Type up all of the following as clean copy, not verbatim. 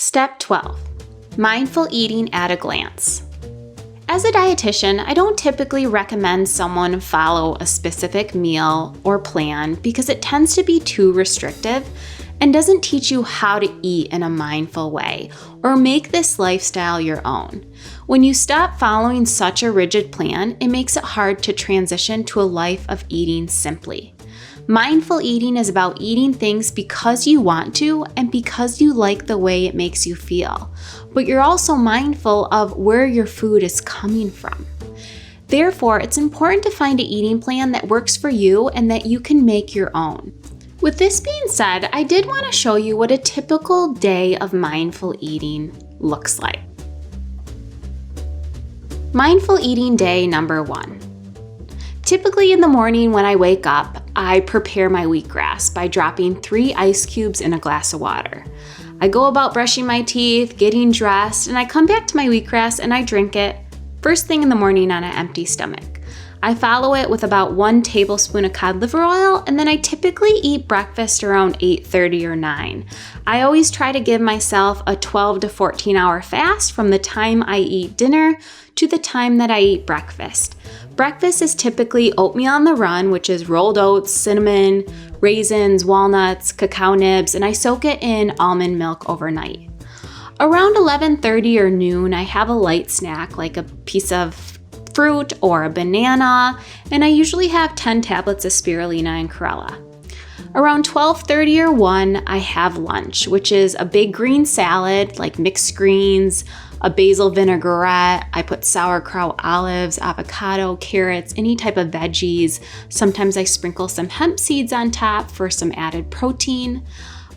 Step 12. Mindful eating at a glance. As a dietitian, I don't typically recommend someone follow a specific meal or plan because it tends to be too restrictive and doesn't teach you how to eat in a mindful way or make this lifestyle your own. When you stop following such a rigid plan, it makes it hard to transition to a life of eating simply. Mindful eating is about eating things because you want to and because you like the way it makes you feel, but you're also mindful of where your food is coming from. Therefore, it's important to find an eating plan that works for you and that you can make your own. With this being said, I did want to show you what a typical day of mindful eating looks like. Mindful eating day number 1. Typically in the morning when I wake up, I prepare my wheatgrass by dropping 3 ice cubes in a glass of water. I go about brushing my teeth, getting dressed, and I come back to my wheatgrass and I drink it first thing in the morning on an empty stomach. I follow it with about 1 tablespoon of cod liver oil, and then I typically eat breakfast around 8:30 or 9. I always try to give myself a 12 to 14 hour fast from the time I eat dinner to the time that I eat breakfast. Breakfast is typically oatmeal on the run, which is rolled oats, cinnamon, raisins, walnuts, cacao nibs, and I soak it in almond milk overnight. Around 11:30 or noon, I have a light snack like a piece of fruit or a banana, and I usually have 10 tablets of spirulina and chlorella. Around 12:30 or 1, I have lunch, which is a big green salad like mixed greens, a basil vinaigrette. I put sauerkraut, olives, avocado, carrots, any type of veggies. Sometimes I sprinkle some hemp seeds on top for some added protein.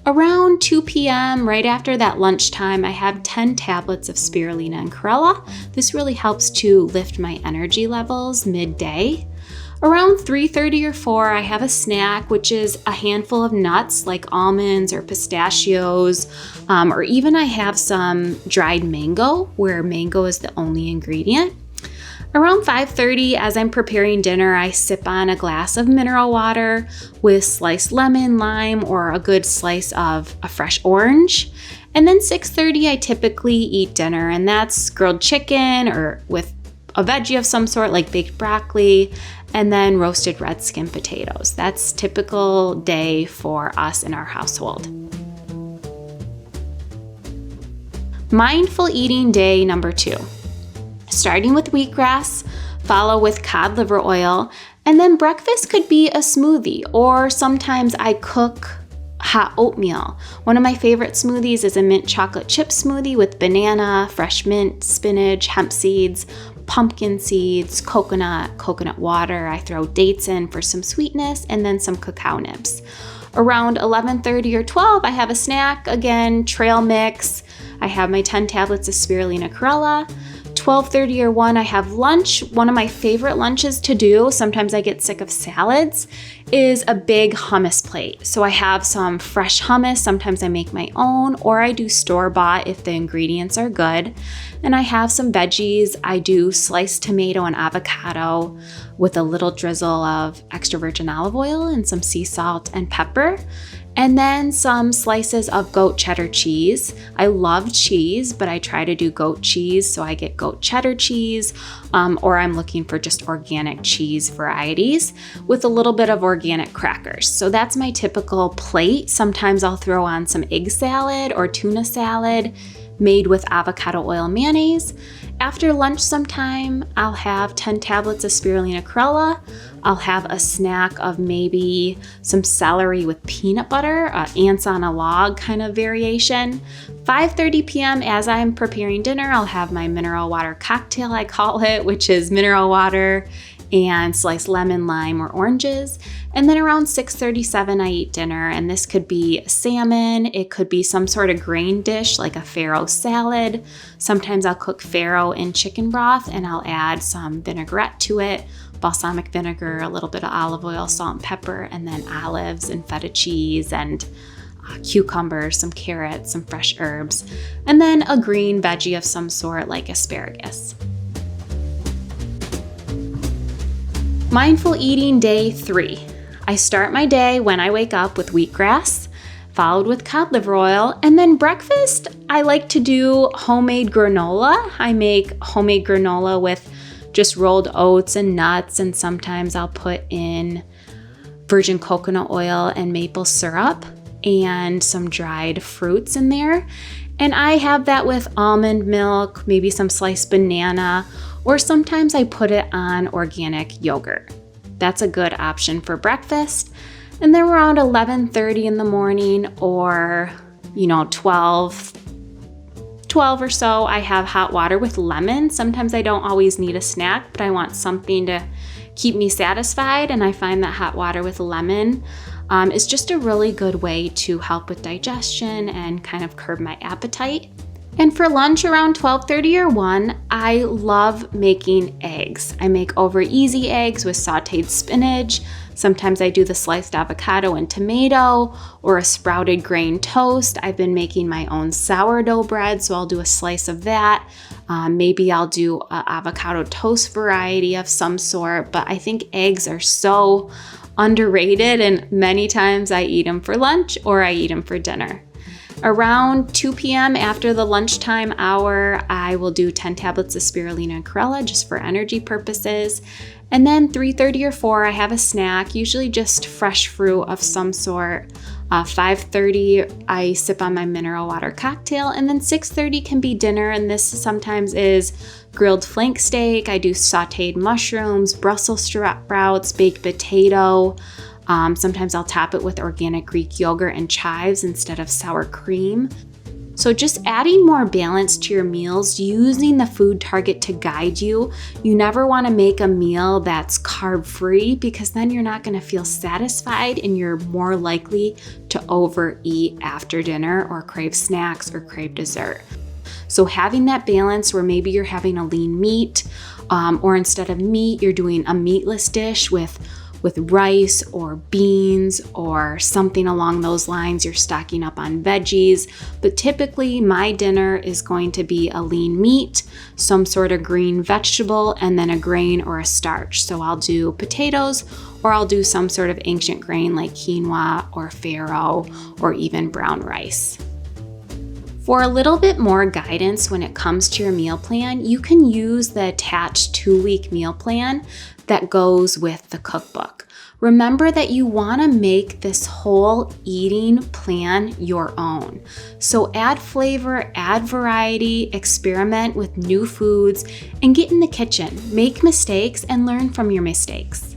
Around 2 p.m., right after that lunchtime, I have 10 tablets of spirulina and chlorella. This really helps to lift my energy levels midday. Around 3:30 or 4, I have a snack, which is a handful of nuts like almonds or pistachios, or even I have some dried mango, where mango is the only ingredient. Around 5:30, as I'm preparing dinner, I sip on a glass of mineral water with sliced lemon, lime, or a good slice of a fresh orange. And then 6:30, I typically eat dinner, and that's grilled chicken or with a veggie of some sort like baked broccoli, and then roasted red skin potatoes. That's typical day for us in our household. Mindful eating day number 2. Starting with wheatgrass, follow with cod liver oil, and then breakfast could be a smoothie, or sometimes I cook hot oatmeal. One of my favorite smoothies is a mint chocolate chip smoothie with banana, fresh mint, spinach, hemp seeds, pumpkin seeds, coconut water. I throw dates in for some sweetness, and then some cacao nibs. Around 11:30 or 12, I have a snack, again, trail mix. I have my 10 tablets of spirulina chlorella. 12:30 or 1, I have lunch. One of my favorite lunches to do, sometimes I get sick of salads, is a big hummus plate. So I have some fresh hummus, sometimes I make my own, or I do store-bought if the ingredients are good. And I have some veggies. I do sliced tomato and avocado with a little drizzle of extra virgin olive oil and some sea salt and pepper. And then some slices of goat cheddar cheese. I love cheese, but I try to do goat cheese, so I get goat cheddar cheese, or I'm looking for just organic cheese varieties with a little bit of organic crackers. So that's my typical plate. Sometimes I'll throw on some egg salad or tuna salad made with avocado oil mayonnaise. After lunch sometime, I'll have 10 tablets of spirulina chlorella. I'll have a snack of maybe some celery with peanut butter, ants on a log kind of variation. 5:30 p.m. as I'm preparing dinner, I'll have my mineral water cocktail, I call it, which is mineral water and sliced lemon, lime, or oranges. And then around 6:37, I eat dinner, and this could be salmon. It could be some sort of grain dish like a farro salad. Sometimes I'll cook farro in chicken broth, and I'll add some vinaigrette to it, balsamic vinegar, a little bit of olive oil, salt and pepper, and then olives and feta cheese and cucumbers, some carrots, some fresh herbs, and then a green veggie of some sort like asparagus. Mindful eating day 3. I start my day when I wake up with wheatgrass. followed with cod liver oil. And then breakfast, I like to do homemade granola. I make homemade granola with just rolled oats and nuts, and sometimes I'll put in virgin coconut oil and maple syrup and some dried fruits in there. And I have that with almond milk, maybe some sliced banana, or sometimes I put it on organic yogurt. That's a good option for breakfast. And then around 11:30 in the morning, or 12 or so, I have hot water with lemon. Sometimes I don't always need a snack, but I want something to keep me satisfied, and I find that hot water with lemon is just a really good way to help with digestion and kind of curb my appetite. And for lunch around 12:30 or 1, I love making eggs. I make over easy eggs with sauteed spinach. Sometimes I do the sliced avocado and tomato, or a sprouted grain toast. I've been making my own sourdough bread, so I'll do a slice of that. Maybe I'll do an avocado toast variety of some sort, but I think eggs are so underrated, and many times I eat them for lunch or I eat them for dinner. Around 2 p.m. after the lunchtime hour, I will do 10 tablets of spirulina and chlorella just for energy purposes. And then 3:30 or 4, I have a snack, usually just fresh fruit of some sort. 5:30, I sip on my mineral water cocktail, and then 6:30 can be dinner, and this sometimes is grilled flank steak. I do sauteed mushrooms, Brussels sprouts, baked potato. Sometimes I'll top it with organic Greek yogurt and chives instead of sour cream. So just adding more balance to your meals, using the food target to guide you. You never want to make a meal that's carb-free, because then you're not going to feel satisfied and you're more likely to overeat after dinner or crave snacks or crave dessert. So having that balance where maybe you're having a lean meat, or instead of meat, you're doing a meatless dish with rice or beans or something along those lines. You're stocking up on veggies, but typically my dinner is going to be a lean meat, some sort of green vegetable, and then a grain or a starch. So I'll do potatoes, or I'll do some sort of ancient grain like quinoa or farro, or even brown rice. For a little bit more guidance when it comes to your meal plan, you can use the attached 2-week meal plan that goes with the cookbook. Remember that you want to make this whole eating plan your own. So add flavor, add variety, experiment with new foods, and get in the kitchen. Make mistakes and learn from your mistakes.